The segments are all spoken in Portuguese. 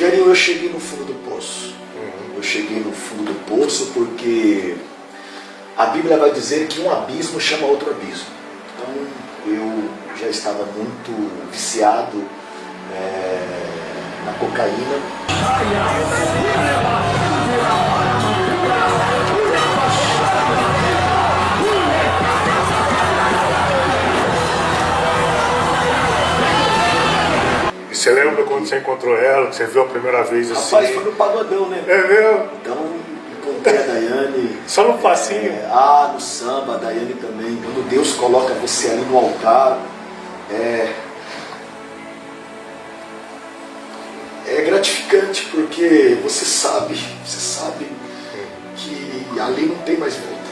Jairinho, eu cheguei no fundo do poço. Eu cheguei no fundo do poço porque a Bíblia vai dizer que um abismo chama outro abismo. Então eu já estava muito viciado na cocaína. Você lembra quando você encontrou ela, que você viu a primeira vez assim? Rapaz, foi no pagodão, né? É mesmo? Então, encontrei a Daiane. Só no passinho? No samba, a Daiane também. Quando Deus coloca você ali no altar, é gratificante, porque você sabe que ali não tem mais volta.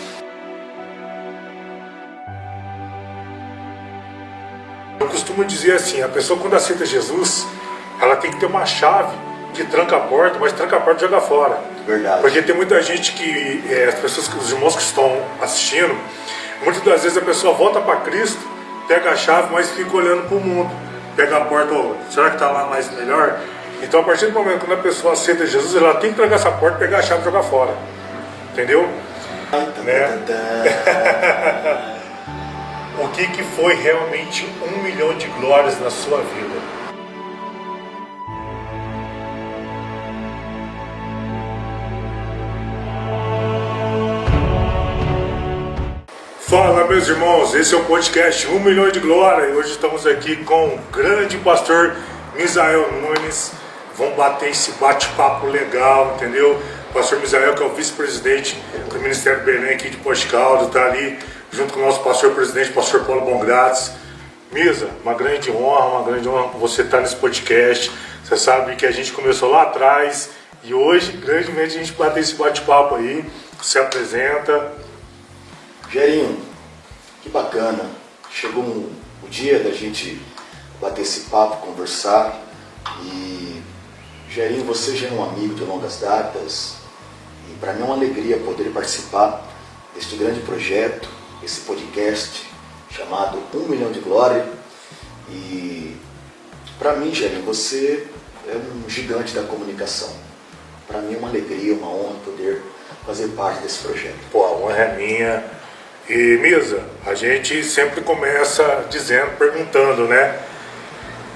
Eu costumo dizer assim, a pessoa quando aceita Jesus, ela tem que ter uma chave que tranca a porta, mas tranca a porta e joga fora. Verdade. Porque tem muita gente que, as pessoas, os irmãos que estão assistindo, muitas das vezes a pessoa volta para Cristo, pega a chave, mas fica olhando para o mundo. Pega a porta, será que está lá mais melhor? Então a partir do momento que a pessoa aceita Jesus, ela tem que trancar essa porta, pegar a chave e jogar fora. Entendeu? Né? O que foi realmente 1 milhão de glórias na sua vida? Fala, meus irmãos, esse é o podcast 1 milhão de glória e hoje estamos aqui com o grande pastor Misael Nunes. Vamos bater esse bate-papo legal, entendeu? O pastor Misael, que é o vice-presidente do Ministério Belém aqui de Poste Caldas, está ali junto com o nosso pastor-presidente, pastor Paulo Bongrates. Misa, uma grande honra você estar nesse podcast. Você sabe que a gente começou lá atrás e hoje, grandemente, a gente bater esse bate-papo aí. Se apresenta. Jairinho, que bacana. Chegou o dia da gente bater esse papo, conversar. E, Jairinho, você já é um amigo de longas datas. E para mim é uma alegria poder participar deste grande projeto, esse podcast chamado 1 milhão de glória. E para mim, Jairinho, você é um gigante da comunicação. Para mim é uma alegria, uma honra poder fazer parte desse projeto. Pô, a honra é minha. E Misa, a gente sempre começa perguntando, né?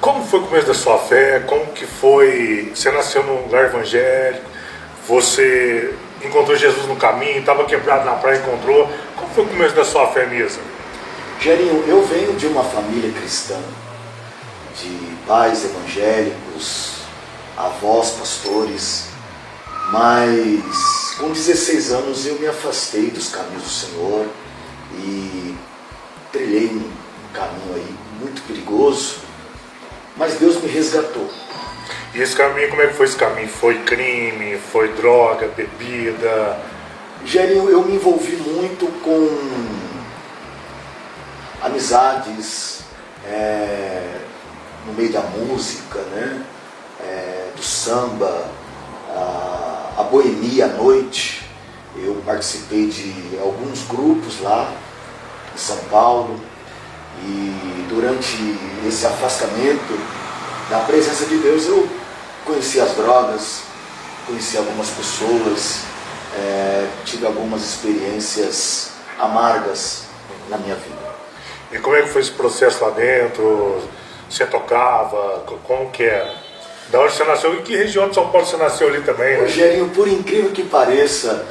Como foi o começo da sua fé? Como que foi? Você nasceu num lugar evangélico? Você encontrou Jesus no caminho? Estava quebrado na praia e encontrou? Como foi o começo da sua fé, Misa? Jairinho, eu venho de uma família cristã, de pais evangélicos, avós pastores, mas com 16 anos eu me afastei dos caminhos do Senhor e trilhei um caminho aí muito perigoso, mas Deus me resgatou. E esse caminho, como é que foi esse caminho? Foi crime, foi droga, bebida? Jairinho, eu me envolvi muito com amizades no meio da música, né? Do samba, a boemia à noite. Eu participei de alguns grupos lá em São Paulo e durante esse afastamento da presença de Deus eu conheci as drogas, conheci algumas pessoas, tive algumas experiências amargas na minha vida. E como é que foi esse processo lá dentro? Você tocava? Como que era? Da onde você nasceu? Em que região de São Paulo você nasceu ali também, né? Rogerinho, por incrível que pareça,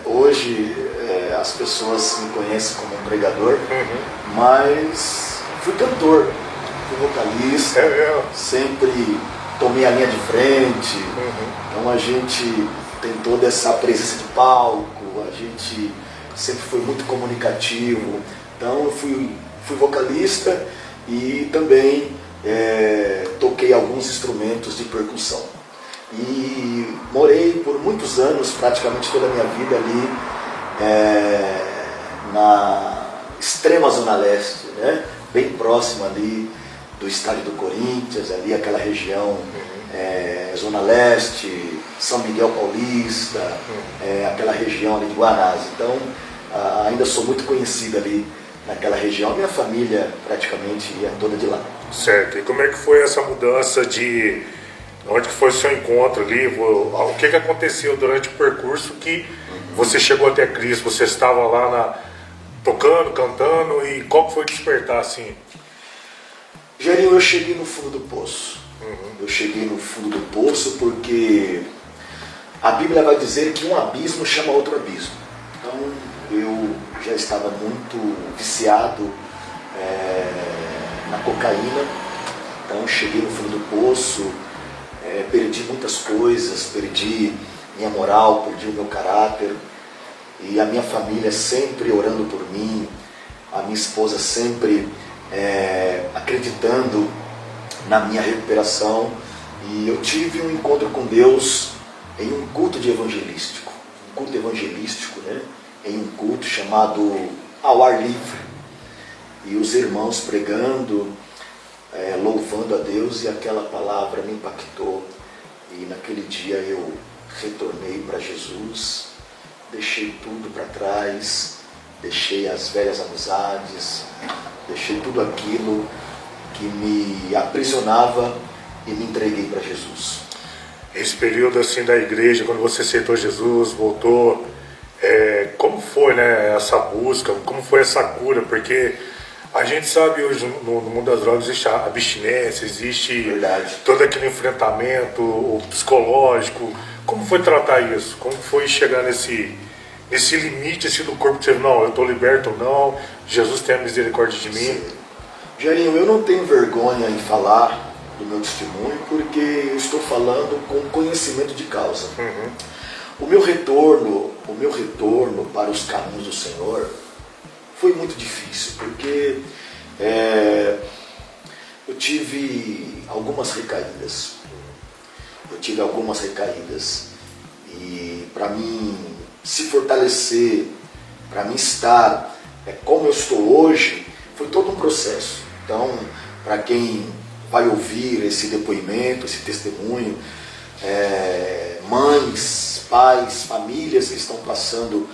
hoje as pessoas me conhecem como um pregador, mas fui cantor, fui vocalista, sempre tomei a linha de frente. Então a gente tem toda essa presença de palco, a gente sempre foi muito comunicativo. Então eu fui vocalista e também toquei alguns instrumentos de percussão. E morei por muitos anos, praticamente toda a minha vida ali na extrema zona leste, né? Bem próximo ali do estádio do Corinthians, ali aquela região, zona leste, São Miguel Paulista, aquela região ali de Guanás. Então ainda sou muito conhecido ali naquela região. Minha família praticamente é toda de lá. Certo. E como é que foi essa mudança de Onde que foi o seu encontro ali? O que aconteceu durante o percurso que você chegou até Cristo? Você estava lá tocando, cantando, e qual foi o despertar assim? Gerinho, eu cheguei no fundo do poço. Eu cheguei no fundo do poço porque a Bíblia vai dizer que um abismo chama outro abismo. Então eu já estava muito viciado na cocaína. Então eu cheguei no fundo do poço, perdi muitas coisas, perdi minha moral, perdi o meu caráter. E a minha família sempre orando por mim, a minha esposa sempre acreditando na minha recuperação. E eu tive um encontro com Deus em um culto evangelístico, né? Em um culto chamado Ao Ar Livre. E os irmãos pregando, louvando a Deus, e aquela palavra me impactou. E naquele dia eu retornei para Jesus, deixei tudo para trás, deixei as velhas amizades, deixei tudo aquilo que me aprisionava e me entreguei para Jesus. Esse período assim da igreja, quando você aceitou Jesus, voltou, como foi, né, essa busca, como foi essa cura? Porque a gente sabe hoje no mundo das drogas existe a abstinência, existe Verdade. Todo aquele enfrentamento o psicológico. Como foi tratar isso? Como foi chegar nesse limite assim, do corpo, de dizer, não, eu estou liberto ou não, Jesus tem misericórdia de mim? Jairinho, eu não tenho vergonha em falar do meu testemunho, porque eu estou falando com conhecimento de causa. O meu retorno para os caminhos do Senhor foi muito difícil, porque eu tive algumas recaídas. E para mim se fortalecer, para mim estar como eu estou hoje, foi todo um processo. Então, para quem vai ouvir esse depoimento, esse testemunho, mães, pais, famílias que estão passando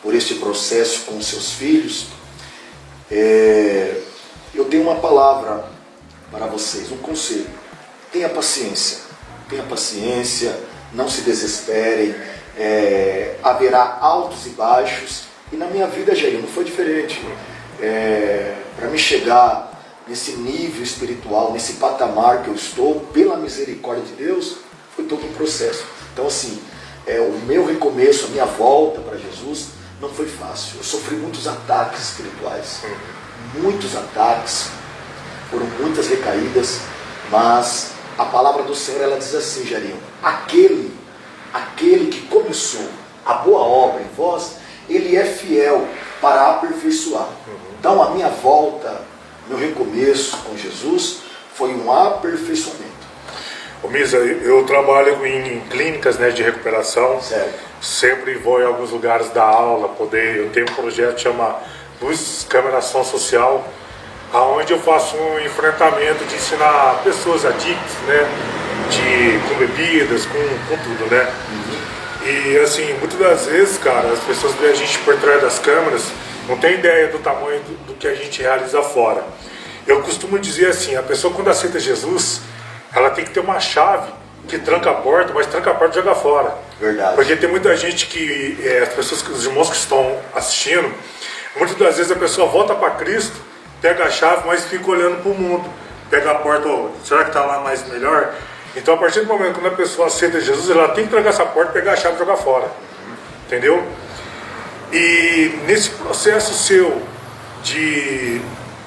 por este processo com seus filhos, eu tenho uma palavra para vocês, um conselho. Tenha paciência, não se desesperem, haverá altos e baixos, e na minha vida, Jair, não foi diferente. Para me chegar nesse nível espiritual, nesse patamar que eu estou, pela misericórdia de Deus, foi todo um processo. Então assim, o meu recomeço, a minha volta para Jesus não foi fácil. Eu sofri muitos ataques espirituais, muitos ataques, foram muitas recaídas, mas a palavra do Senhor, ela diz assim, Jairinho, aquele que começou a boa obra em vós, ele é fiel para aperfeiçoar. Então a minha volta, meu recomeço com Jesus foi um aperfeiçoamento. Ô Misa, eu trabalho em clínicas, né, de recuperação. Certo. Sempre vou em alguns lugares dar aula, eu tenho um projeto que chama Luz Câmara Ação Social, onde eu faço um enfrentamento de ensinar pessoas adictas, né, com bebidas, com tudo, né. E assim, muitas das vezes, cara, as pessoas veem a gente por trás das câmeras, não tem ideia do tamanho do que a gente realiza fora. Eu costumo dizer assim, a pessoa quando aceita Jesus, ela tem que ter uma chave que tranca a porta, mas tranca a porta e joga fora. Verdade. Porque tem muita gente que, os irmãos que estão assistindo, muitas das vezes a pessoa volta para Cristo, pega a chave, mas fica olhando para o mundo. Pega a porta, será que está lá mais melhor? Então a partir do momento que a pessoa aceita Jesus, ela tem que trancar essa porta, pegar a chave e jogar fora. Entendeu? E nesse processo seu de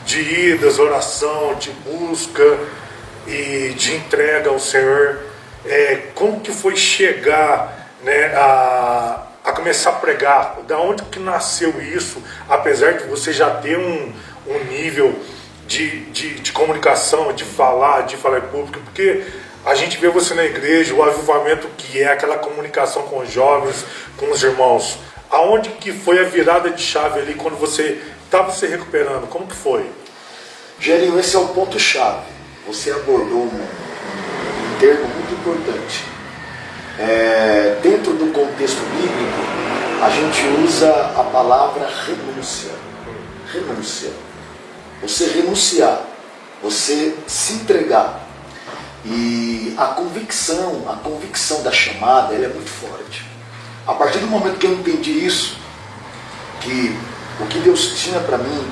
idas, oração, de busca e de entrega ao Senhor, como que foi chegar, né, a começar a pregar? Da onde que nasceu isso, apesar de você já ter um nível de comunicação, de falar em público? Porque a gente vê você na igreja, o avivamento que é aquela comunicação com os jovens, com os irmãos. Aonde que foi a virada de chave ali quando você estava se recuperando? Como que foi? Gerinho, esse é o ponto-chave. Você abordou um termo muito importante. Dentro do contexto bíblico, a gente usa a palavra renúncia. Renúncia. Você renunciar, você se entregar. E a convicção da chamada, ela é muito forte. A partir do momento que eu entendi isso, que o que Deus tinha para mim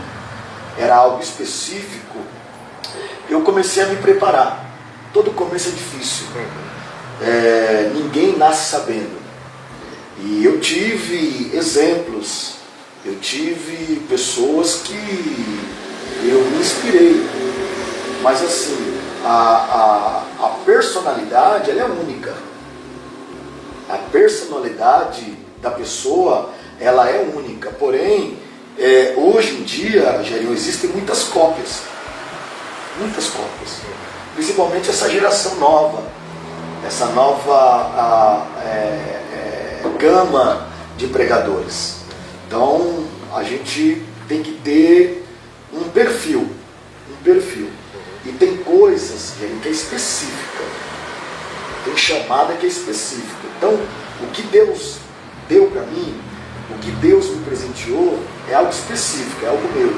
era algo específico, eu comecei a me preparar. Todo começo é difícil. Ninguém nasce sabendo. E eu tive exemplos, eu tive pessoas que eu me inspirei. Mas assim, a personalidade, ela é única. A personalidade da pessoa, ela é única. Porém, hoje em dia, Jair, existem muitas cópias. Muitas cópias. Principalmente essa geração nova. Essa nova gama de pregadores. Então, a gente tem que ter um perfil. E tem coisas, Jair, que é específica. Tem chamada que é específica. Então, o que Deus deu para mim, o que Deus me presenteou, é algo específico, é algo meu.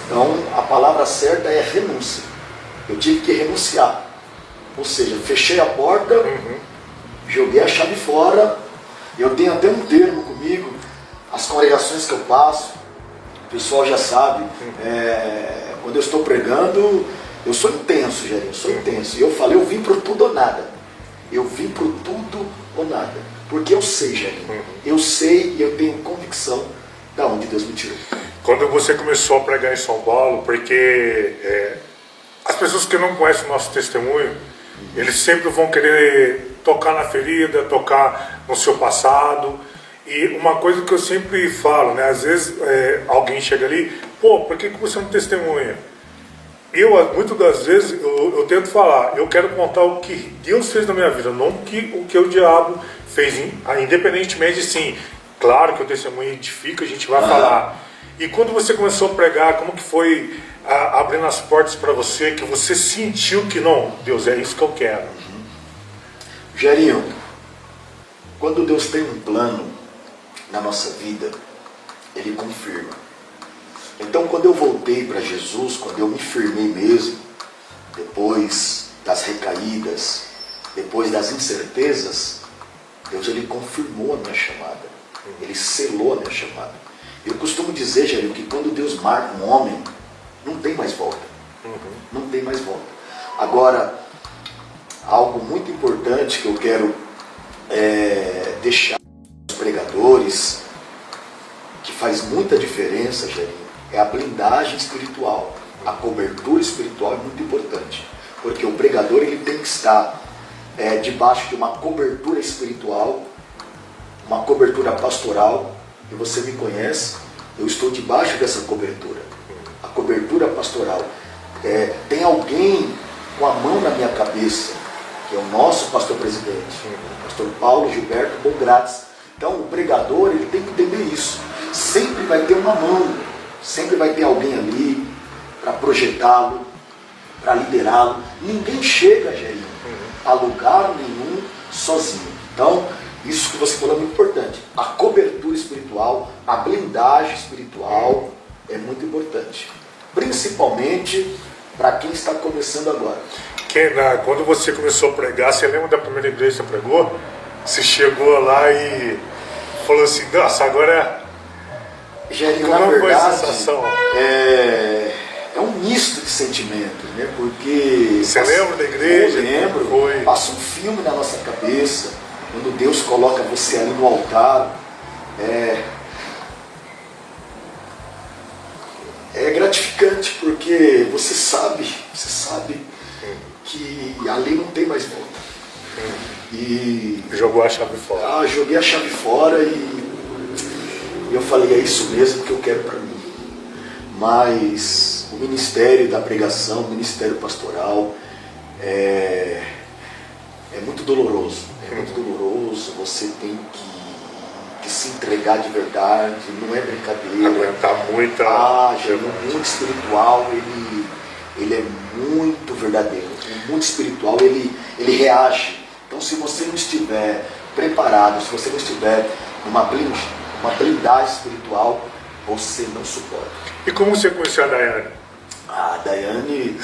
Então, a palavra certa é renúncia. Eu tive que renunciar. Ou seja, fechei a porta, joguei a chave fora. Eu tenho até um termo comigo, as congregações que eu passo, o pessoal já sabe, quando eu estou pregando, eu sou intenso, Jair, eu sou intenso. E eu falei, eu vim pro tudo ou nada. Eu vim pro tudo ou nada. Porque eu sei, Jair. Eu sei e eu tenho convicção de onde Deus me tirou. Quando você começou a pregar em São Paulo, porque as pessoas que não conhecem o nosso testemunho, eles sempre vão querer tocar na ferida, tocar no seu passado. E uma coisa que eu sempre falo, né? Às vezes alguém chega ali, por que você não testemunha? Muitas das vezes, eu tento falar, eu quero contar o que Deus fez na minha vida, não o que o diabo fez, independentemente, sim, claro que o testemunho edifica, a gente vai falar. E quando você começou a pregar, como que foi abrindo as portas para você, que você sentiu que não, Deus, é isso que eu quero? Jairinho, quando Deus tem um plano na nossa vida, Ele confirma. Então, quando eu voltei para Jesus, quando eu me firmei mesmo, depois das recaídas, depois das incertezas, Deus, Ele confirmou a minha chamada. Ele selou a minha chamada. Eu costumo dizer, Jair, que quando Deus marca um homem, não tem mais volta. Não tem mais volta. Agora, algo muito importante que eu quero deixar aos pregadores, que faz muita diferença, Jair, é a blindagem espiritual. A cobertura espiritual é muito importante. Porque o pregador, ele tem que estar debaixo de uma cobertura espiritual, uma cobertura pastoral. E você me conhece, eu estou debaixo dessa cobertura. A cobertura pastoral. Tem alguém com a mão na minha cabeça, que é o nosso pastor presidente, o pastor Paulo Gilberto Bongrates. Então o pregador, ele tem que entender isso. Sempre vai ter uma mão, sempre vai ter alguém ali para projetá-lo, para liderá-lo. Ninguém chega, Jair, a lugar nenhum sozinho. Então, isso que você falou é muito importante. A cobertura espiritual, a blindagem espiritual é muito importante. Principalmente para quem está começando agora. Quando você começou a pregar, você lembra da primeira igreja que você pregou? Você chegou lá e falou assim, nossa, agora... Jair, na verdade, é um misto de sentimentos, né? Porque... Você lembra da igreja? Eu lembro. Foi. Passa um filme na nossa cabeça, quando Deus coloca você ali no altar. É gratificante, porque você sabe que ali não tem mais volta. E jogou a chave fora. Joguei a chave fora e eu falei, é isso mesmo que eu quero para mim. Mas o ministério da pregação, o ministério pastoral é muito doloroso. É muito doloroso, você tem que se entregar de verdade, não é brincadeira. Aguentar muita... O mundo espiritual, ele é muito verdadeiro. O mundo espiritual, ele reage. Então, se você não estiver preparado, se você não estiver numa blindagem espiritual, você não suporta. E como você conheceu a Daiane? A Daiane,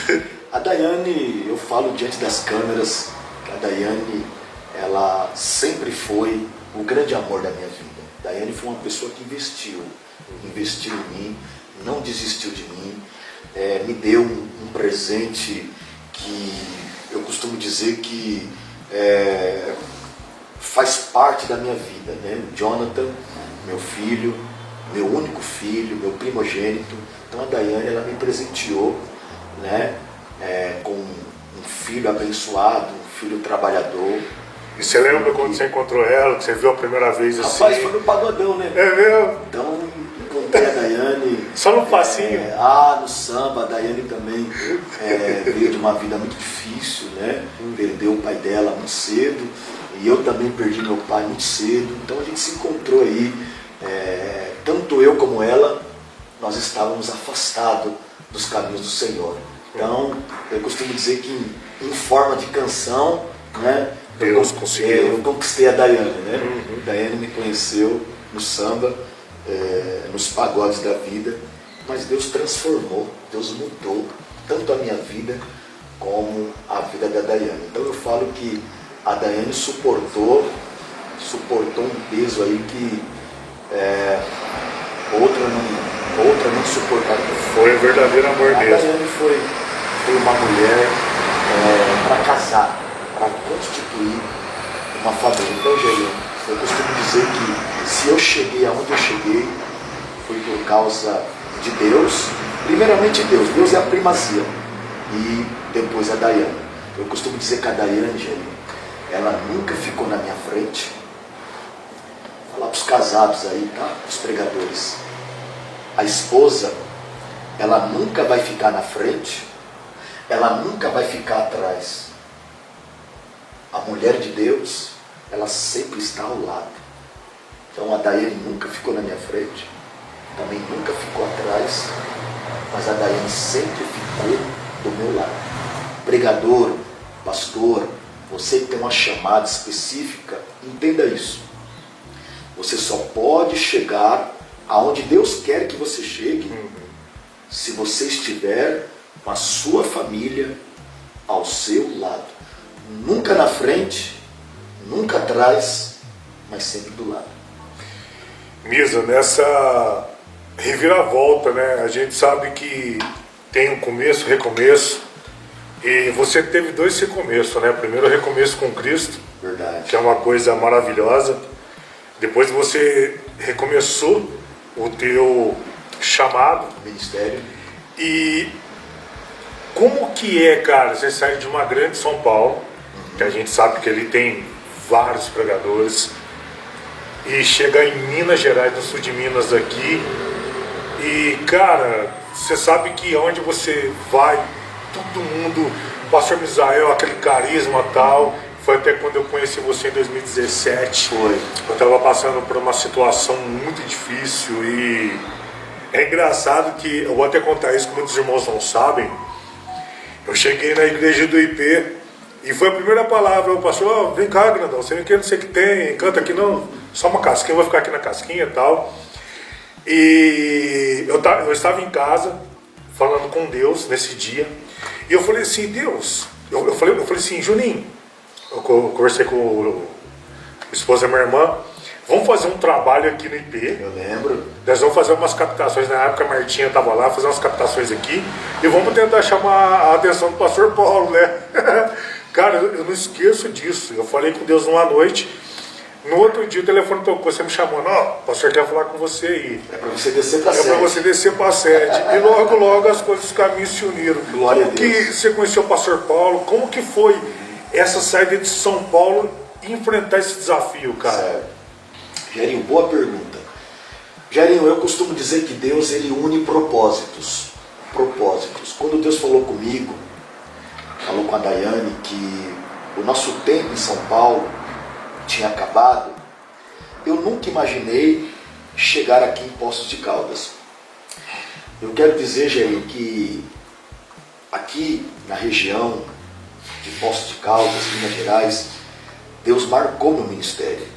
A Daiane, eu falo diante das câmeras, que a Daiane, ela sempre foi o grande amor da minha vida. A Daiane foi uma pessoa que investiu em mim, não desistiu de mim, me deu um presente que eu costumo dizer que faz parte da minha vida, né? Jonathan, meu filho, meu único filho, meu primogênito. Então a Daiane, ela me presenteou, né? Com um filho abençoado, um filho trabalhador. E você lembra quando você encontrou ela, que você viu a primeira vez assim? Rapaz, foi no pagodão, né? É mesmo? Então encontrei a Daiane. Só no passinho? No samba. A Daiane também veio de uma vida muito difícil, né? Perdeu o pai dela muito cedo. E eu também perdi meu pai muito cedo. Então a gente se encontrou aí. Tanto eu como ela, nós estávamos afastados dos caminhos do Senhor. Então, eu costumo dizer que em forma de canção, né, Deus conseguiu. Eu conquistei a Daiane, né? Daiane me conheceu no samba, nos pagodes da vida, mas Deus transformou, Deus mudou tanto a minha vida como a vida da Daiane. Então eu falo que a Daiane suportou um peso aí que outra não suportaria. Foi o verdadeiro amor mesmo. A Daiane foi uma mulher para casar, para constituir uma família. Então, Jair, eu costumo dizer que se eu cheguei aonde eu cheguei, foi por causa de Deus. Primeiramente Deus é a primazia, e depois a Daiane. Eu costumo dizer que a Daiane, Jair, ela nunca ficou na minha frente. Vou falar para os casados aí, tá? Os pregadores. A esposa, ela nunca vai ficar na frente, ela nunca vai ficar atrás. A mulher de Deus, ela sempre está ao lado. Então a Daiane nunca ficou na minha frente, também nunca ficou atrás, mas a Daiane sempre ficou do meu lado. Pregador, pastor, você que tem uma chamada específica, entenda isso. Você só pode chegar aonde Deus quer que você chegue, se você estiver com a sua família ao seu lado. Nunca na frente, nunca atrás, mas sempre do lado. Misa, nessa reviravolta, né? A gente sabe que tem um começo, recomeço. E você teve dois recomeços, né? Primeiro o recomeço com Cristo, Verdade. que é uma coisa maravilhosa. Depois você recomeçou o teu chamado, Ministério. E como que é, cara, você sai de uma grande São Paulo, que a gente sabe que ali tem vários pregadores, e chegar em Minas Gerais, no sul de Minas aqui, e cara, você sabe que onde você vai, todo mundo, Pastor Misael, aquele carisma tal. Foi até quando eu conheci você em 2017. Foi. Eu estava passando por uma situação muito difícil e é engraçado que, eu vou até contar isso que muitos irmãos não sabem. Eu cheguei na igreja do IP e foi a primeira palavra, o pastor, vem cá, grandão, você não quer, não sei o que tem, canta aqui não, só uma casquinha, eu vou ficar aqui na casquinha e tal. E eu estava em casa, falando com Deus nesse dia, e eu falei assim, Deus, eu falei assim, Juninho, eu conversei com o esposa da minha irmã, vamos fazer um trabalho aqui no IP. Eu lembro. Nós vamos fazer umas captações, na época a Martinha estava lá, fazer umas captações aqui, e vamos tentar chamar a atenção do pastor Paulo, né? Cara, eu não esqueço disso. Eu falei com Deus numa noite, no outro dia o telefone tocou, você me chamou, não, o pastor quer falar com você aí. É para você descer para a sede. É para você descer para a sede. E logo as coisas, os caminhos se uniram. Glória como a Deus. Que você conheceu o pastor Paulo? Como que foi essa saída de São Paulo e enfrentar esse desafio, cara? Certo. Jairinho, boa pergunta. Jairinho, eu costumo dizer que Deus, ele une propósitos. Propósitos. Quando Deus falou comigo, falou com a Daiane que o nosso tempo em São Paulo tinha acabado, eu nunca imaginei chegar aqui em Poços de Caldas. Eu quero dizer, Jairinho, que aqui na região de Poços de Caldas, Minas Gerais, Deus marcou meu ministério.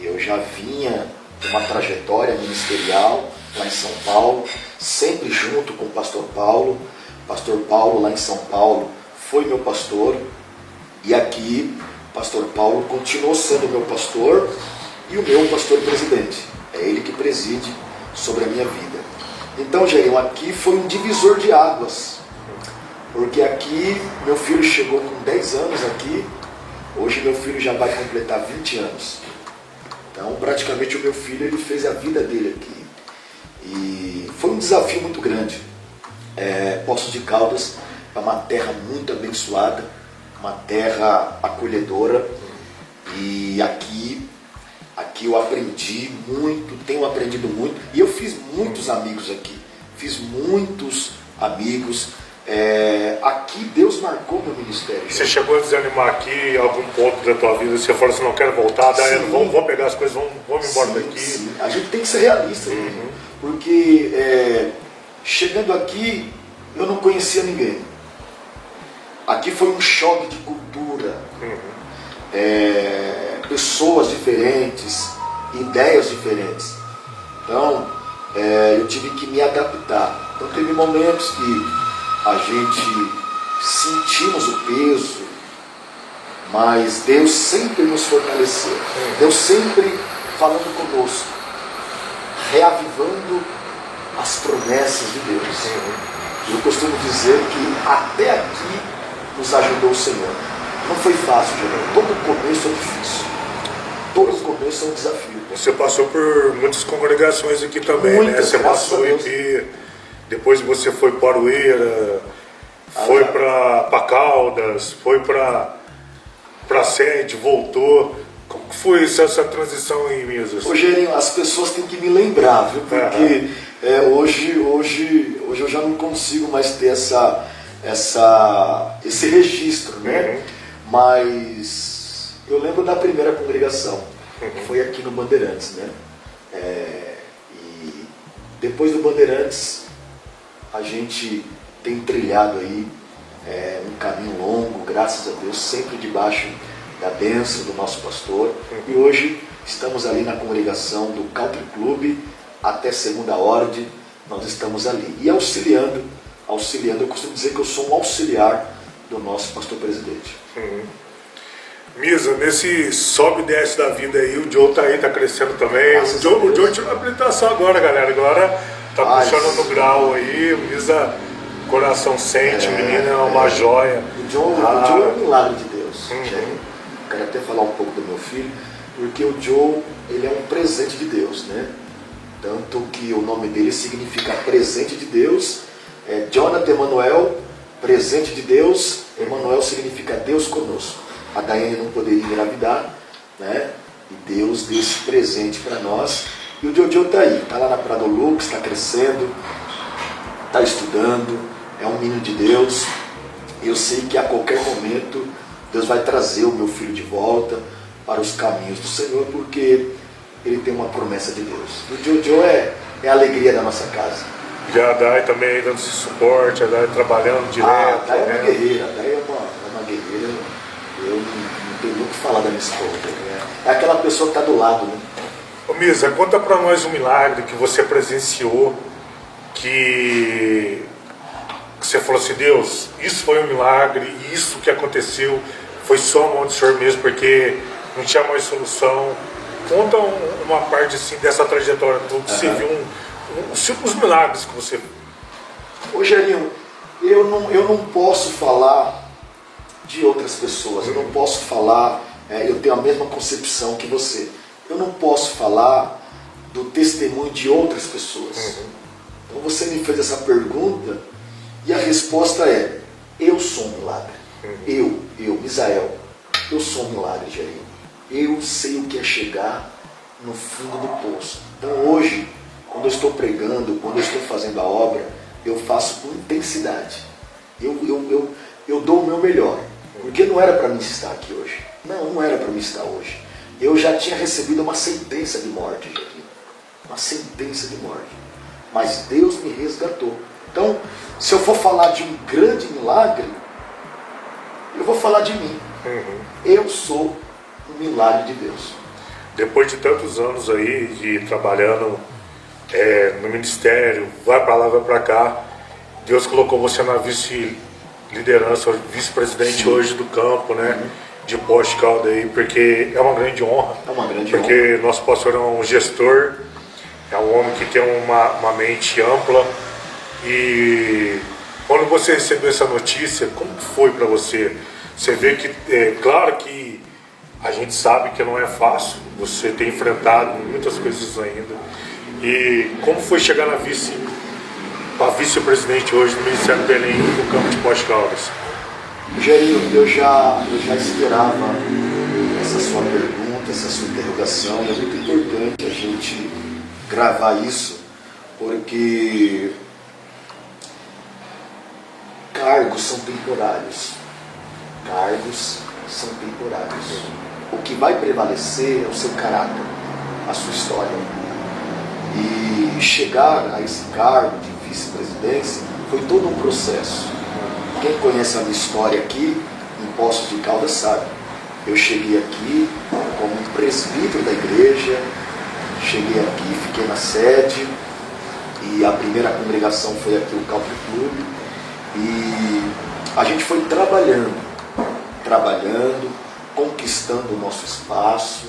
Eu já vinha de uma trajetória ministerial lá em São Paulo, sempre junto com o pastor Paulo. Pastor Paulo lá em São Paulo foi meu pastor, e aqui o pastor Paulo continuou sendo meu pastor e o meu pastor presidente. É ele que preside sobre a minha vida. Então, Jair, aqui foi um divisor de águas, porque aqui meu filho chegou com 10 anos aqui, hoje meu filho já vai completar 20 anos. Então, praticamente o meu filho ele fez a vida dele aqui. E foi um desafio muito grande. Poços de Caldas é uma terra muito abençoada, uma terra acolhedora, e aqui eu aprendi muito, tenho aprendido muito, e eu fiz muitos amigos aqui, aqui Deus marcou meu ministério. Você chegou a desanimar aqui em algum ponto da tua vida? Você falou assim, não quero voltar, daí vamos pegar as coisas, vamos embora daqui. Sim. A gente tem que ser realista, porque chegando aqui eu não conhecia ninguém. Aqui foi um choque de cultura, pessoas diferentes, ideias diferentes. Então eu tive que me adaptar. Então teve momentos que a gente sentimos o peso, mas Deus sempre nos fortaleceu. Deus sempre falando conosco, reavivando as promessas de Deus. Eu costumo dizer que até aqui nos ajudou o Senhor. Não foi fácil, gente. Todo começo é difícil. Todo começo é um desafio. Você passou por muitas congregações aqui também, muitas, né? Você passou aqui, depois você foi para Aroeira, foi para Caldas, foi para Sede, voltou. Como que foi essa transição em Minas? Rogerinho, as pessoas têm que me lembrar, viu? Porque hoje eu já não consigo mais ter esse registro, né? Mas eu lembro da primeira congregação, que foi aqui no Bandeirantes, né? E depois do Bandeirantes, a gente tem trilhado aí um caminho longo, graças a Deus, sempre debaixo da bênção do nosso pastor. E hoje estamos ali na congregação do Country Club, até segunda ordem, nós estamos ali. E auxiliando, eu costumo dizer que eu sou um auxiliar do nosso pastor presidente. Misa, nesse sobe e desce da vida aí, o Joe tá aí, tá crescendo também. O Joe tirou a habilitação agora, galera. Agora tá puxando no grau aí. O Misa, coração sente, o menino é uma joia. O Joe é um milagre de Deus. Quero até falar um pouco do meu filho, porque o Joe, ele é um presente de Deus, né? Tanto que o nome dele significa presente de Deus. Jonathan Emanuel, presente de Deus. Emanuel significa Deus conosco. A Daiane não poderia engravidar, né? E Deus deu esse presente para nós. E o Jojo está aí, está lá na Prado Lux, está crescendo, está estudando, é um menino de Deus. E eu sei que a qualquer momento Deus vai trazer o meu filho de volta para os caminhos do Senhor, porque ele tem uma promessa de Deus. O Jojo é a alegria da nossa casa. E a Dai também dando esse suporte, a Dai trabalhando direto. A Dai é uma guerreira, a Dai é uma guerreira. Eu não tenho muito o que falar da minha esposa. Né? É aquela pessoa que está do lado. Né? Ô Misa, conta para nós um milagre que você presenciou, que você falou assim, Deus, isso foi um milagre, isso que aconteceu foi só a mão do Senhor mesmo, porque não tinha mais solução. Conta uma parte assim dessa trajetória toda, que você viu os milagres que você viu. Ô Gerinho, eu não posso falar de outras pessoas, eu não posso falar, eu tenho a mesma concepção que você, eu não posso falar do testemunho de outras pessoas. Então você me fez essa pergunta e a resposta é, eu sou um milagre. Eu, Misael, eu sou um milagre, Gerinho. Eu sei o que é chegar no fundo do poço. Então hoje, quando eu estou pregando, quando eu estou fazendo a obra, eu faço com intensidade. Eu dou o meu melhor. Porque não era para mim estar aqui hoje. Não era para mim estar hoje. Eu já tinha recebido uma sentença de morte, Gerinho. Uma sentença de morte. Mas Deus me resgatou. Então, se eu for falar de um grande milagre, eu vou falar de mim. Eu sou um milagre de Deus. Depois de tantos anos aí, de trabalhando no ministério, vai para lá, vai para cá, Deus colocou você na vice liderança, vice-presidente hoje do campo, né? De Poços de Caldas aí, porque é uma grande honra. É uma grande porque honra. nosso pastor é um gestor, é um homem que tem uma mente ampla. E quando você recebeu essa notícia, como que foi para você? Você vê que, claro que a gente sabe que não é fácil, você tem enfrentado muitas coisas ainda. E como foi chegar na vice-presidente hoje do Ministério do Belém, no campo de Poços de Caldas? Gerinho, eu já esperava essa sua pergunta, essa sua interrogação. É muito importante a gente gravar isso, porque cargos são temporários. Cargos são temporários. O que vai prevalecer é o seu caráter, a sua história. E chegar a esse cargo de vice-presidência foi todo um processo. Quem conhece a minha história aqui, em Poços de Caldas, sabe. Eu cheguei aqui como um presbítero da igreja, cheguei aqui, fiquei na sede, e a primeira congregação foi aqui, o Country Club, e a gente foi trabalhando, conquistando o nosso espaço,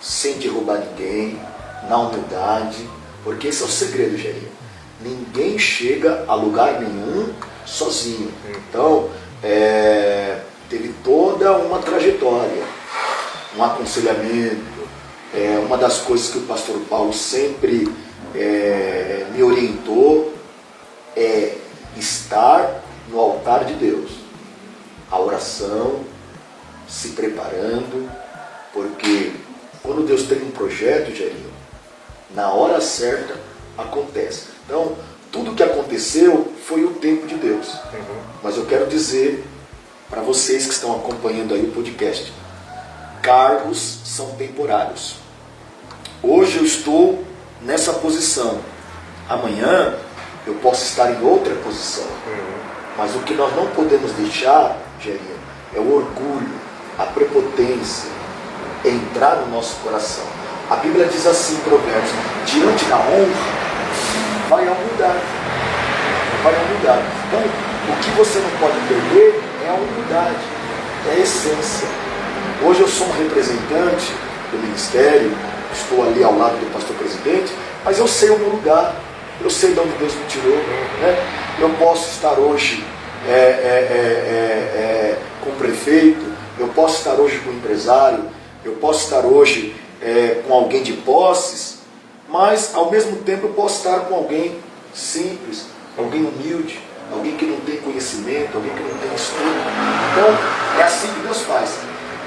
sem derrubar ninguém, na humildade, porque esse é o segredo, Gerinho. Ninguém chega a lugar nenhum sozinho. Então, teve toda uma trajetória, um aconselhamento. Uma das coisas que o pastor Paulo sempre me orientou é estar no altar de Deus. A oração, se preparando, porque quando Deus tem um projeto, Gerinho, na hora certa acontece. Então, tudo que aconteceu foi o tempo de Deus. Mas eu quero dizer para vocês que estão acompanhando aí o podcast, cargos são temporários. Hoje eu estou nessa posição. Amanhã eu posso estar em outra posição. Mas o que nós não podemos deixar, Gerinho, é o orgulho, a prepotência, entrar no nosso coração. A Bíblia diz assim em Provérbios: diante da honra vai a humildade. Então, o que você não pode perder é a humildade, é a essência. Hoje eu sou um representante do ministério, estou ali ao lado do pastor presidente, mas eu sei o meu lugar, eu sei de onde Deus me tirou, né? Eu posso estar hoje com o prefeito, eu posso estar hoje com o empresário, eu posso estar hoje com alguém de posses, mas ao mesmo tempo eu posso estar com alguém simples, alguém humilde, alguém que não tem conhecimento, alguém que não tem estudo. Então é assim que Deus faz.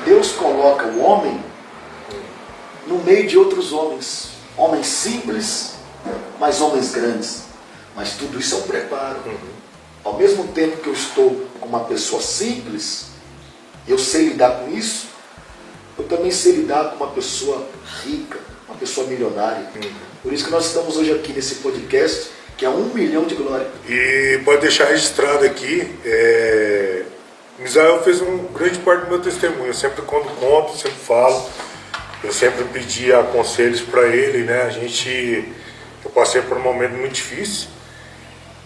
Deus coloca o homem no meio de outros homens, homens simples, mas homens grandes. Mas tudo isso é um preparo. Ao mesmo tempo que eu estou com uma pessoa simples, eu sei lidar com isso, eu também sei lidar com uma pessoa rica, uma pessoa milionária. Por isso que nós estamos hoje aqui nesse podcast, que é 1 milhão de glória. E pode deixar registrado aqui, Misael fez um grande parte do meu testemunho. Eu sempre, quando conto, sempre falo, eu sempre pedia conselhos para ele, né? Eu passei por um momento muito difícil,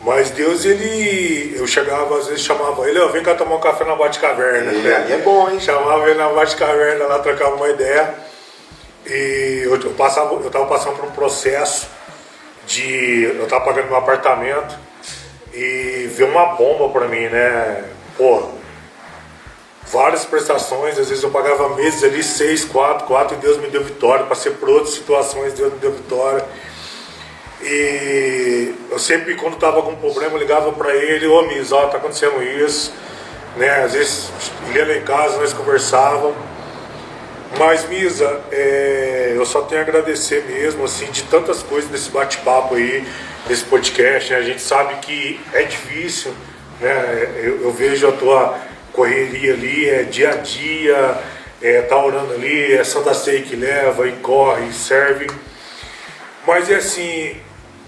mas Deus, eu chegava, às vezes chamava ele, vem cá tomar um café na Bate-Caverna. É bom, hein? Chamava ele na Bate-Caverna, lá trocava uma ideia. E eu estava passando por um processo eu estava pagando meu apartamento e veio uma bomba para mim, né? Várias prestações, às vezes eu pagava meses ali, 6, 4, e Deus me deu vitória. Passei por outras situações, Deus me deu vitória. E eu sempre, quando estava com um problema, eu ligava para ele: Misa, tá acontecendo isso, né? Às vezes ele ia lá em casa, nós conversávamos. Mas, Misa, eu só tenho a agradecer mesmo, assim, de tantas coisas desse bate-papo aí, desse podcast, né? A gente sabe que é difícil, né? Eu vejo a tua correria ali, dia a dia, tá orando ali, é Santa Ceia que leva, e corre, e serve. Mas, assim,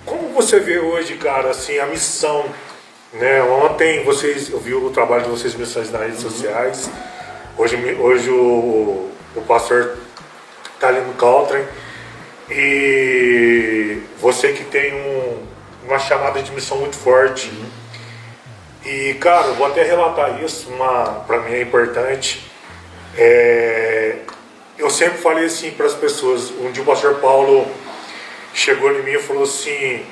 como você vê hoje, cara, assim, a missão, né? Ontem eu vi o trabalho de vocês, missões nas redes sociais. Hoje o pastor está ali no Country, e você que tem uma chamada de missão muito forte, E, cara, eu vou até relatar isso, para mim é importante. Eu sempre falei assim para as pessoas. Um dia o pastor Paulo chegou em mim e falou assim: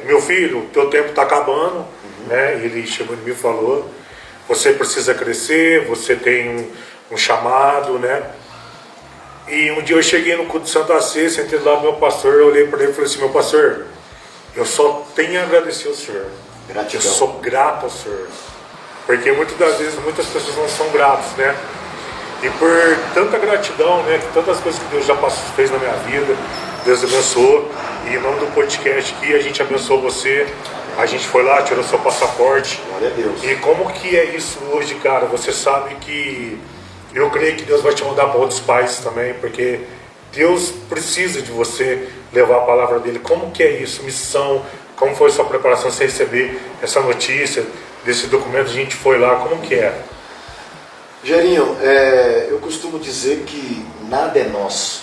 meu filho, teu tempo está acabando. Né? Ele chegou em mim e falou: você precisa crescer, você tem um chamado, né? E um dia eu cheguei no culto de Santa Ceia, sentei lá do meu pastor, eu olhei para ele e falei assim: meu pastor, eu só tenho a agradecer ao senhor. Gratidão. Eu sou grato ao senhor. Porque muitas das vezes muitas pessoas não são gratas, né? E por tanta gratidão, né? Que tantas coisas que Deus já fez na minha vida, Deus abençoou. E em nome do podcast aqui, a gente abençoou você. A gente foi lá, tirou seu passaporte. Glória a Deus. E como que é isso hoje, cara? Você sabe que eu creio que Deus vai te mandar para outros países também, porque Deus precisa de você levar a palavra dele. Como que é isso? Missão? Como foi sua preparação sem receber essa notícia desse documento? A gente foi lá, como que é? Gerinho, eu costumo dizer que nada é nosso.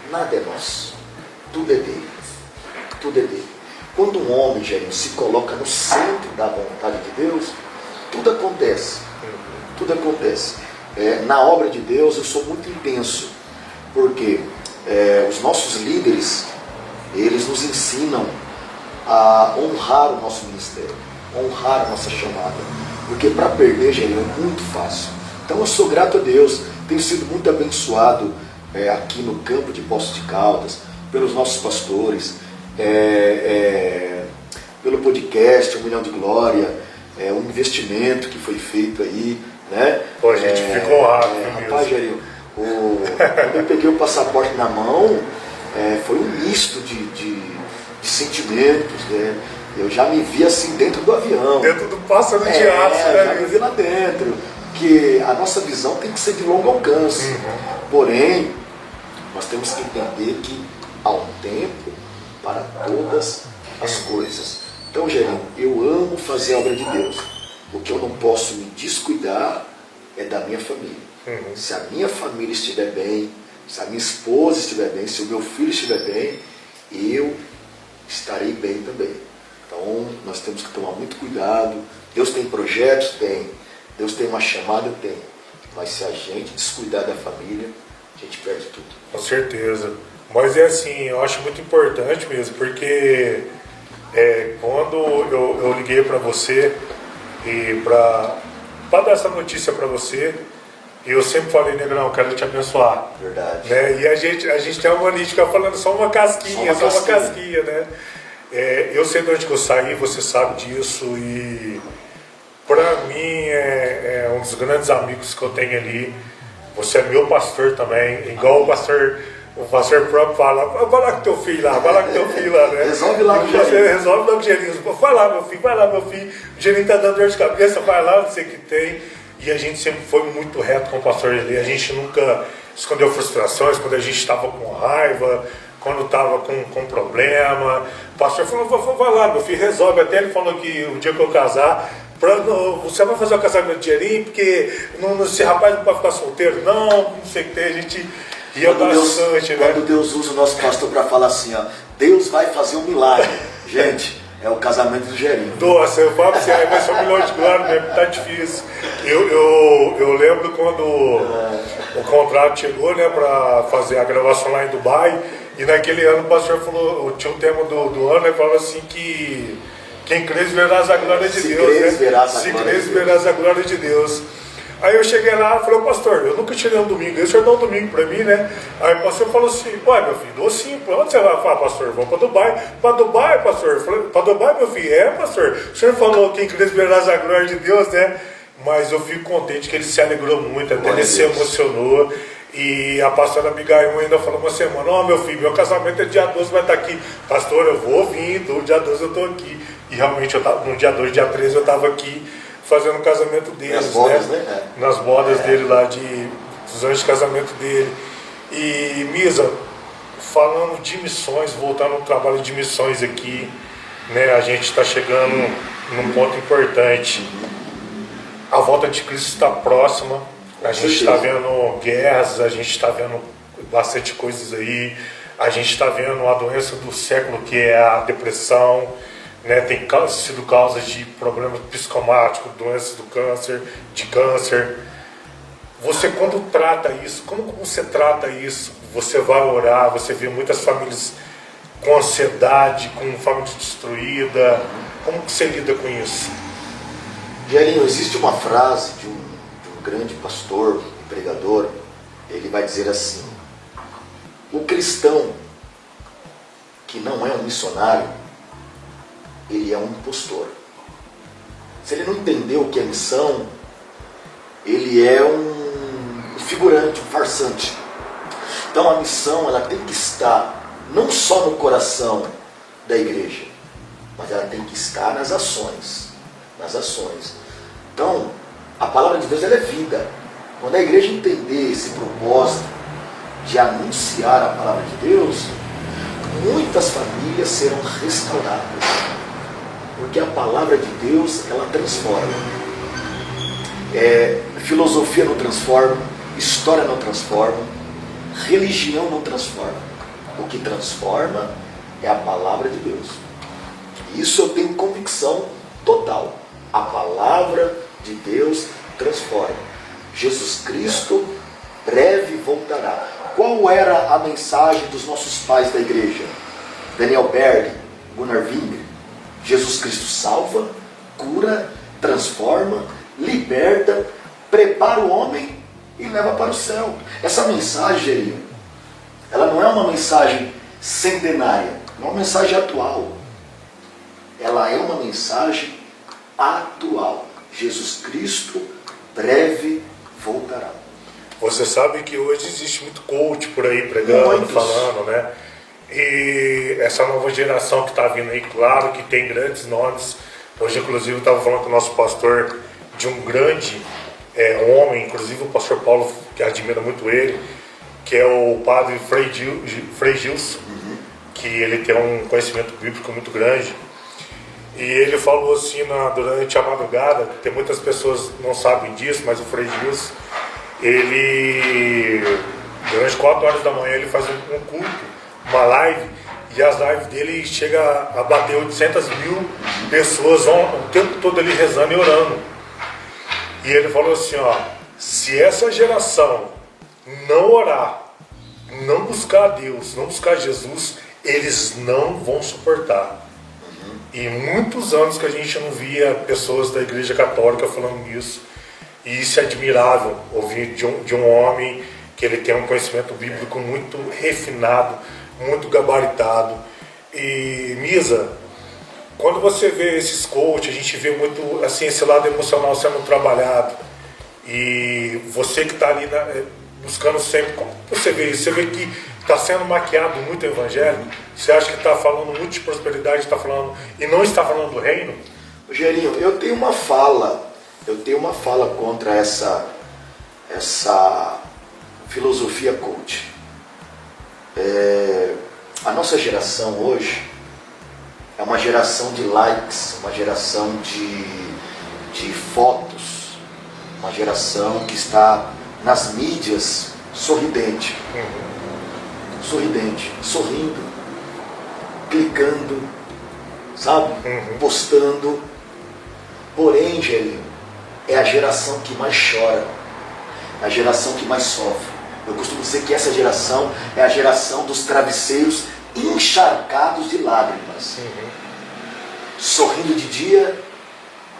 Nada é nosso. Tudo é dele. Tudo é dele. Quando um homem, Gerinho, se coloca no centro da vontade de Deus, tudo acontece. Tudo acontece. Na obra de Deus eu sou muito intenso, porque os nossos líderes, eles nos ensinam a honrar o nosso ministério, honrar a nossa chamada, porque para perder, Gerinho, é muito fácil. Então eu sou grato a Deus, tenho sido muito abençoado aqui no campo de Poços de Caldas, pelos nossos pastores, pelo podcast 1 Milhão de Glória, um investimento que foi feito aí, né? Pô, a gente ficou honrado. Rapaz, Gerinho, quando eu peguei o passaporte na mão, foi um misto de sentimentos, né? Eu já me vi assim dentro do avião. Dentro do pássaro de aço, né? Já me vi lá dentro. Que a nossa visão tem que ser de longo alcance. Porém, nós temos que entender que há um tempo para todas as coisas. Então, Gerinho, eu amo fazer a obra de Deus. O que eu não posso me descuidar é da minha família. Se a minha família estiver bem, se a minha esposa estiver bem, se o meu filho estiver bem, eu estarei bem também. Então, nós temos que tomar muito cuidado. Deus tem projetos? Tem. Deus tem uma chamada? Tem. Mas se a gente descuidar da família, a gente perde tudo. Com certeza. Mas é assim, eu acho muito importante mesmo, porque quando eu liguei para você e para dar essa notícia para você, eu sempre falei, Negrão, quero te abençoar. Verdade. Né? E a gente tem uma mania de ficar falando só uma casquinha, né? Eu sei de onde que eu saí, você sabe disso, e para mim é um dos grandes amigos que eu tenho ali. Você é meu pastor também, igual o pastor próprio fala: vai lá com teu filho lá, né? Resolve lá com o Gerinho. Resolve lá com o Gerinho. Vai lá, meu filho. O Gerinho tá dando dor de cabeça, vai lá, não sei o que tem. E a gente sempre foi muito reto com o pastor ali. A gente nunca escondeu frustrações, quando a gente estava com raiva, quando estava com problema. O pastor falou: vai lá, meu filho, resolve. Até ele falou que o dia que eu casar, você vai fazer o casamento de Gerinho, porque esse rapaz não pode ficar solteiro, não sei o que tem. A gente ia bastante, né? Quando Deus usa o nosso pastor para falar assim, ó, Deus vai fazer um milagre. Gente, é o casamento do Gerinho. Nossa, eu falo assim, vai ser 1 milhão de glória mesmo, tá difícil. Eu lembro quando o contrato chegou, né, para fazer a gravação lá em Dubai, e naquele ano o pastor falou, tinha um tema do ano, ele falou assim que quem crê verás a glória de Deus, né? Se crês verás a glória de Deus. Aí eu cheguei lá e falei: pastor, eu nunca tirei um domingo, o senhor dá um domingo para mim, né? Aí o pastor falou assim: ué, meu filho, dou sim, para onde você vai? Falar: pastor, vou para Dubai. Para Dubai, pastor? Para Dubai, meu filho? Pastor, o senhor falou quem crê verás a glória de Deus, né? Mas eu fico contente que ele se alegrou muito, até ele se emocionou. E a pastora Abigail ainda falou uma semana: meu filho, meu casamento é dia 12, vai estar aqui. Pastor, eu vou vir, do dia 12 eu estou aqui. E realmente, no dia 2, dia 13 eu estava aqui fazendo o casamento deles, nas bodas, né? Nas bodas dele lá, dos anos de casamento dele. E Misa, falando de missões, voltando ao trabalho de missões aqui, né, a gente está chegando num ponto importante. A volta de Cristo está próxima, a gente está vendo guerras, a gente está vendo bastante coisas aí, a gente está vendo a doença do século, que é a depressão, né? Tem sido causa de problemas psicomáticos, doenças do câncer, de câncer. Você, quando trata isso, como você trata isso? Você vai orar, você vê muitas famílias com ansiedade, com família destruída. Como que você lida com isso? Gerinho, existe uma frase de um grande pastor e pregador. Ele vai dizer assim: o cristão que não é um missionário, ele é um impostor. Se ele não entendeu o que é missão, ele é um figurante, um farsante. Então a missão, ela tem que estar não só no coração da igreja, mas ela tem que estar nas ações. Nas ações. Então, a palavra de Deus, ela é vida. Quando a igreja entender esse propósito de anunciar a palavra de Deus, muitas famílias serão restauradas. Porque a palavra de Deus, ela transforma. Filosofia não transforma, história não transforma, religião não transforma. O que transforma é a palavra de Deus. Isso eu tenho convicção total. A palavra de Deus transforma. Jesus Cristo breve voltará. Qual era a mensagem dos nossos pais da igreja? Daniel Berg, Gunnar Wingre. Jesus Cristo salva, cura, transforma, liberta, prepara o homem e leva para o céu. Essa mensagem, ela não é uma mensagem centenária, não é uma mensagem atual. Ela é uma mensagem atual. Jesus Cristo breve voltará. Você sabe que hoje existe muito coach por aí pregando, falando, né? E essa nova geração que está vindo aí, claro que tem grandes nomes. Hoje, inclusive, eu estava falando com o nosso pastor de um grande homem, inclusive o pastor Paulo, que admira muito ele, que é o padre Frei Gilson, que ele tem um conhecimento bíblico muito grande. E ele falou assim, durante a madrugada, tem muitas pessoas que não sabem disso, mas o Frei Gilson, ele, durante 4 horas da manhã, ele faz um culto, uma live, e as lives dele chega a bater 800 mil pessoas o tempo todo ele rezando e orando. E ele falou assim, se essa geração não orar, não buscar a Deus, não buscar Jesus, eles não vão suportar. E muitos anos que a gente não via pessoas da Igreja Católica falando isso. E isso é admirável, ouvir de um homem que ele tem um conhecimento bíblico muito refinado, muito gabaritado. E, Misa, quando você vê esses coaches, a gente vê muito assim, esse lado emocional sendo trabalhado. E você que está ali buscando sempre, como você vê isso? Você vê que está sendo maquiado muito o evangelho? Você acha que está falando muito de prosperidade, está falando, e não está falando do reino? Rogerinho, eu tenho uma fala contra essa filosofia coach. A nossa geração hoje é uma geração de likes, uma geração de fotos, uma geração que está nas mídias sorridente, sorrindo, clicando, sabe? Postando. Porém, Gelinho, é a geração que mais chora, é a geração que mais sofre. Eu costumo dizer que essa geração é a geração dos travesseiros encharcados de lágrimas. Sorrindo de dia,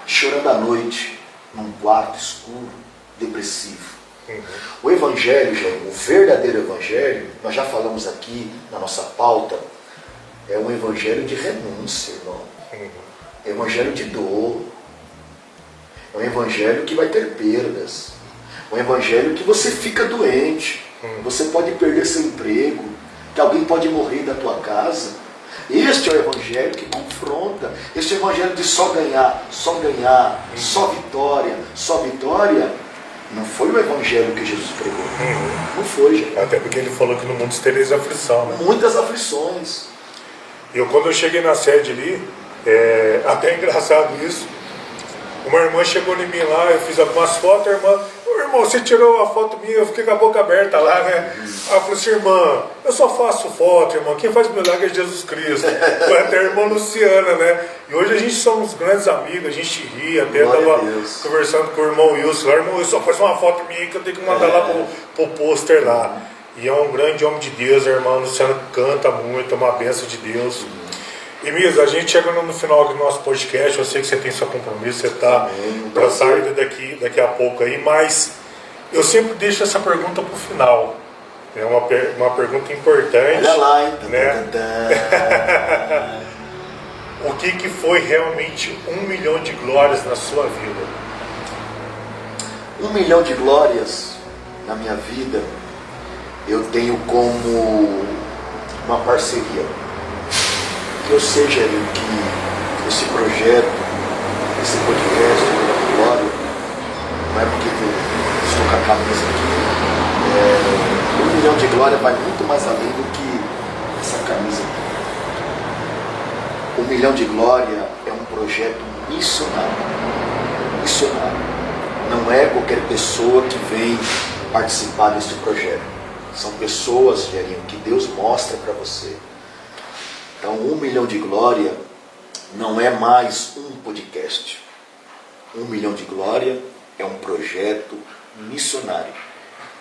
chorando à noite, num quarto escuro, depressivo. O evangelho, Gelinho, o verdadeiro evangelho, nós já falamos aqui na nossa pauta, é um evangelho de renúncia, irmão. É um evangelho de dor. É um evangelho que vai ter perdas. É um evangelho que você fica doente. Você pode perder seu emprego. Que alguém pode morrer da tua casa. Este é o evangelho que confronta. Este é o evangelho de só ganhar, só vitória, só vitória. Não foi o evangelho que Jesus pregou. Não foi, gente. Até porque ele falou que no mundo tereis aflição, né? Muitas aflições. Quando eu cheguei na sede ali, até engraçado isso, uma irmã chegou em mim lá, eu fiz algumas fotos, a irmã, Ô, irmão, você tirou a foto minha, eu fiquei com a boca aberta lá, né? Aí eu falei assim, irmã, eu só faço foto, irmão, quem faz milagre é Jesus Cristo. Foi até a irmã Luciana, né? E hoje a gente somos grandes amigos, a gente ri, até tava conversando com o irmão Wilson lá, irmão, eu só faço uma foto minha que eu tenho que mandar lá pro pôster lá. E é um grande homem de Deus, a irmã Luciana canta muito, é uma bênção de Deus. E Misa, a gente chegando no final do nosso podcast, eu sei que você tem seu compromisso, você está para sair daqui a pouco aí, mas eu sempre deixo essa pergunta para o final. É uma pergunta importante. Olha lá, hein? Né? O que foi realmente 1 milhão de glórias na sua vida? 1 milhão de glórias na minha vida, eu tenho como uma parceria. Que eu seja que esse projeto, esse podcast, a glória, não é porque eu estou com a camisa aqui. 1 milhão de glória vai muito mais além do que essa camisa aqui. 1 milhão de glória é um projeto missionário. Missionário. Não é qualquer pessoa que vem participar deste projeto. São pessoas, Gerinho, que Deus mostra para você. Então, 1 milhão de glória não é mais um podcast. 1 milhão de glória é um projeto missionário.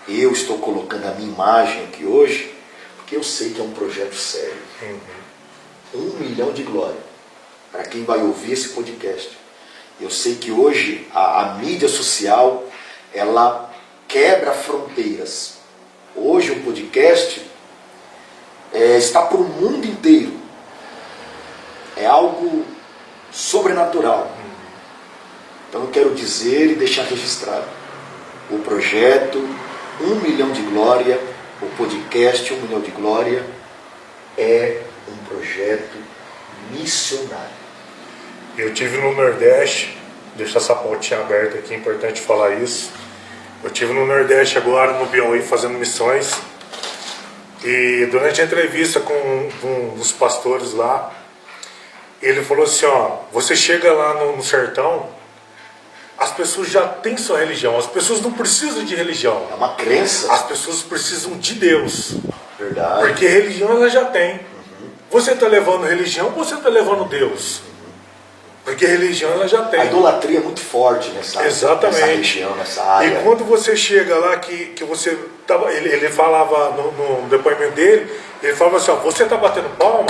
Eu estou colocando a minha imagem aqui hoje, porque eu sei que é um projeto sério. 1 milhão de glória. Para quem vai ouvir esse podcast. Eu sei que hoje a mídia social, ela quebra fronteiras. Hoje um podcast está para o mundo inteiro. É algo sobrenatural. Então eu quero dizer e deixar registrado. O projeto 1 milhão de glória, o podcast 1 milhão de glória, é um projeto missionário. Eu tive no Nordeste, deixar essa pontinha aberta aqui, é importante falar isso. Eu tive no Nordeste agora, no Piauí, fazendo missões. E durante a entrevista com um dos pastores lá, ele falou assim, ó, você chega lá no sertão, as pessoas já têm sua religião, as pessoas não precisam de religião. É uma crença. As pessoas precisam de Deus. Verdade. Porque religião ela já tem. Você está levando religião ou você está levando Deus? Porque religião ela já tem. A idolatria é muito forte nessa região, nessa área. E quando você chega lá, que você tava, ele falava no depoimento dele, ele falava assim, ó, você está batendo palma,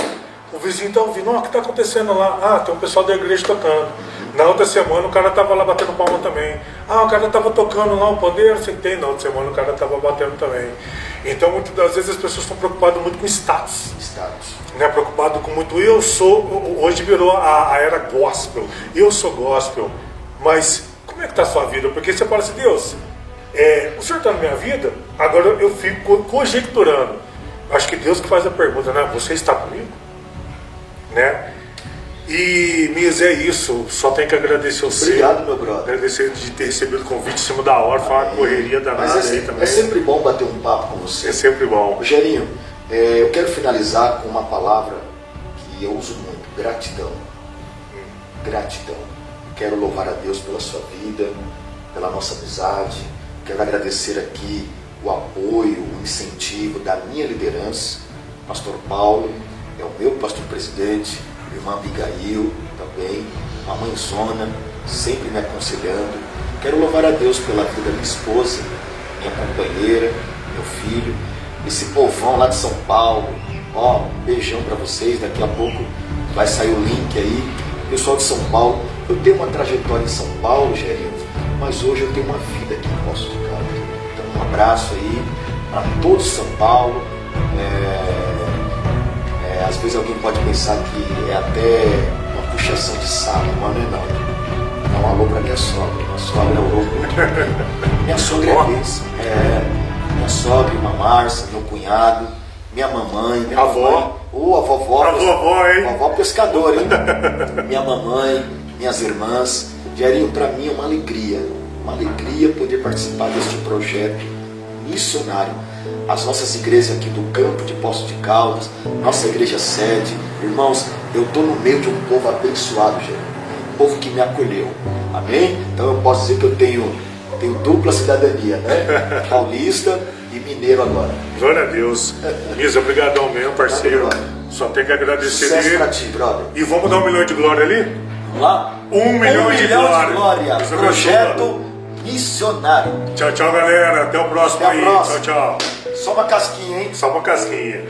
o vizinho está ouvindo, ó, o que está acontecendo lá? Ah, tem um pessoal da igreja tocando. Na outra semana o cara estava lá batendo palma também. Ah, o cara estava tocando lá o pandeiro, você tem. Na outra semana o cara estava batendo também. Então muitas das vezes as pessoas estão preocupadas muito com status. Né, preocupado com muito, eu sou, hoje virou a era gospel, eu sou gospel, mas como é que está a sua vida? Porque você fala assim, Deus, o Senhor está na minha vida, agora eu fico conjecturando, acho que Deus que faz a pergunta, né? Você está comigo? Né? E, Mias, é isso, só tenho que agradecer você. Obrigado, meu brother. Agradecer de ter recebido o convite em cima da hora, foi uma correria danada aí também. É sempre bom bater um papo com você. É sempre bom. Rogerinho, eu quero finalizar com uma palavra que eu uso muito, gratidão. Gratidão. Quero louvar a Deus pela sua vida, pela nossa amizade. Quero agradecer aqui o apoio, o incentivo da minha liderança. Pastor Paulo é o meu pastor presidente, irmã Abigail também, a mãezona, sempre me aconselhando. Quero louvar a Deus pela vida da minha esposa, minha companheira, meu filho, esse povão lá de São Paulo. Ó, um beijão para vocês, daqui a pouco vai sair o link aí. Pessoal de São Paulo, eu tenho uma trajetória em São Paulo, Gerinho, mas hoje eu tenho uma vida aqui em Poços de Caldas. Então um abraço aí para todos de São Paulo. Às vezes alguém pode pensar que é até uma puxação de saco, mas não é não. Dá um alô para minha sogra. Minha sogra orou muito. Minha sogra é bênção. Minha sogra, irmã Márcia, meu cunhado, minha mamãe, minha avó. A vovó. A vovó, hein? Vovó pescadora, hein? Minha mamãe, minhas irmãs. Gerinho, para mim é uma alegria poder participar deste projeto missionário. As nossas igrejas aqui do campo de Poços de Caldas, nossa igreja sede, irmãos, eu estou no meio de um povo abençoado, gente, um povo que me acolheu, amém? Então eu posso dizer que eu tenho tenho dupla cidadania, né? Paulista e mineiro agora. Glória a Deus. Misa, obrigadão mesmo, parceiro. Só tem que agradecer Sucesso dele. pra ti, brother. E vamos dar 1 milhão de glória ali? Vamos lá? 1 milhão de glória. Deus Projeto missionário. Tchau, tchau, galera. Até o próximo Até a aí. próxima. Tchau, tchau. Só uma casquinha, hein? Só uma casquinha.